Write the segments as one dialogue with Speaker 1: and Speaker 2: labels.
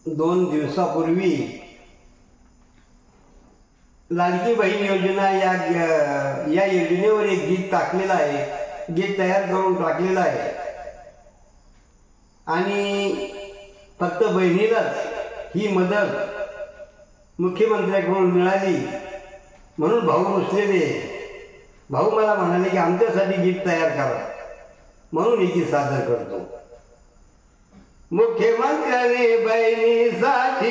Speaker 1: 2 दिवसापूर्वी लाडकी बहीण योजना या योजनेवर एक गीत टाकलेलं आहे, गीत तयार करून टाकलेलं आहे आणि फक्त बहिणीलाच ही मदत मुख्यमंत्र्यांकडून मिळाली म्हणून भाऊ रुसलेले. भाऊ मला म्हणाले की आमच्यासाठी गीत तयार करा, म्हणून हे गीत सादर करतो. मुख्यमंत्र्याने बहिणीसाठी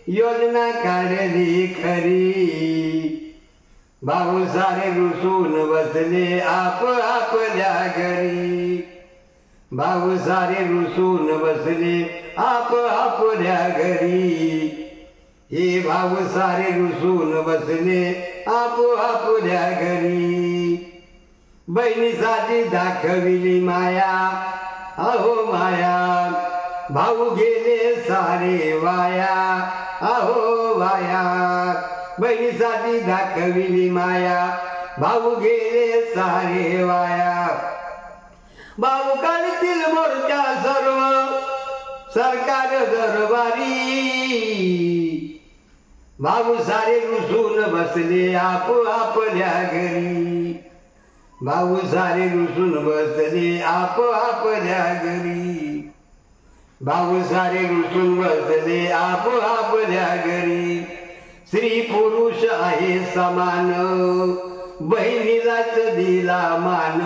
Speaker 1: योजना काढली खरी, भाऊ सारे रुसून बसले आपल्या घरी, भाऊ सारे रुसून बसले आपल्या घरी, हे भाऊ सारे रुसून बसले आपल्या घरी. बहिणीसाठी दाखविली माया, अहो माया, भाऊ गेले सारे वाया, अहो वाया. बहिणीसाठी दाखविली माया, भाऊ गेले सारे वाया. भाऊ काढतील मोर्चा सर्व सरकार दरबारी, भाऊ सारे रुसून बसले आपल्या घरी, भाऊ सारे रुसून बसले आपल्या घरी, भाऊ सारे रुसून बसले आपल्या घरी. स्त्री पुरुष आहे समान, बहिणीलाच दिला मान,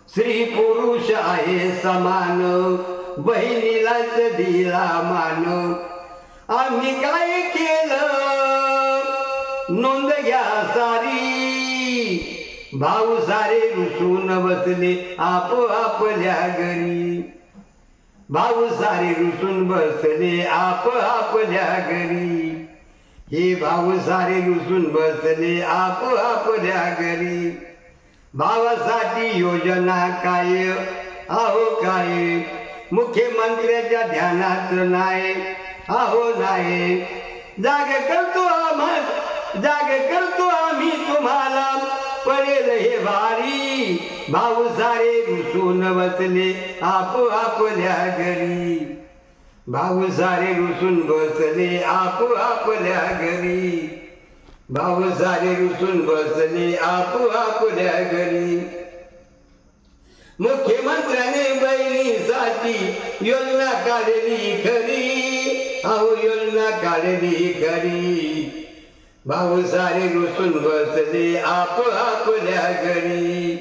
Speaker 1: स्त्री पुरुष आहे समान, बहिणीलाच दिला मान. आम्ही काय केलं नोंद घ्या सारी, भाऊ सारे रुसून बसले आपल्या घरी, भाऊ सारे रुसून बसले आपल्या घरी, हे भाऊ सारे रुसून बसले आपल्या घरी. भावासाठी योजना काय, अहो काय, मुख्यमंत्र्याच्या ध्यानात नाही, अहो नाही. जाग करतो आम्ही तुम्हाला, पडेल हे भारी, भाऊ सारे रुसून बसले आपल्या घरी, भाऊ सारे रुसून बसले आपल्या घरी, भाऊ सारे रुसून बसले आपल्या घरी. मुख्यमंत्र्याने बहिणीसाठी योजना काढली खरी, अहो योजना काढली खरी, भाऊ सारे रुसून बसले आपल्या घरी,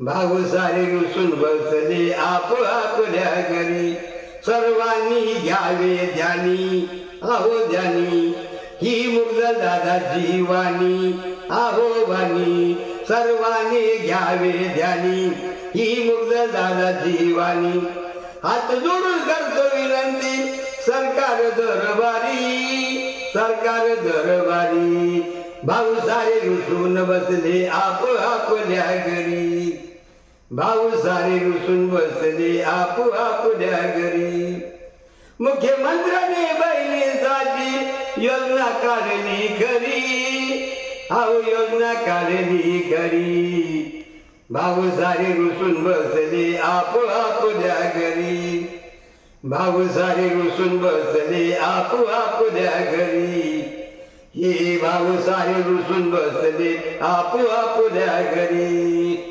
Speaker 1: भाऊ सारे रुसून बसले आपल्या घरी. सर्वांनी घ्यावे ध्यानी, अहो ध्यानी, ही मुरगल दादाची वाणी, अहो वाणी. सर्वांनी घ्यावे ध्यानी, ही मुरगल दादाची वाणी. हात जोडून करतो विनंती सरकार दरबारी, सरकार दरबारी. भाऊ सारे रुसून बसले आपल्या घरी, भाऊ सारे रुसून बसले आपल्या घरी. मुख्यमंत्र्याने बहिणीसाठी योजना काढली खरी, अहो योजना काढली खरी, भाऊ सारे रुसून बसले आपल्या घरी, भाऊ सारे रुसून बसले आपल्या घरी, हे भाऊ सारे रुसून बसले आपल्या घरी.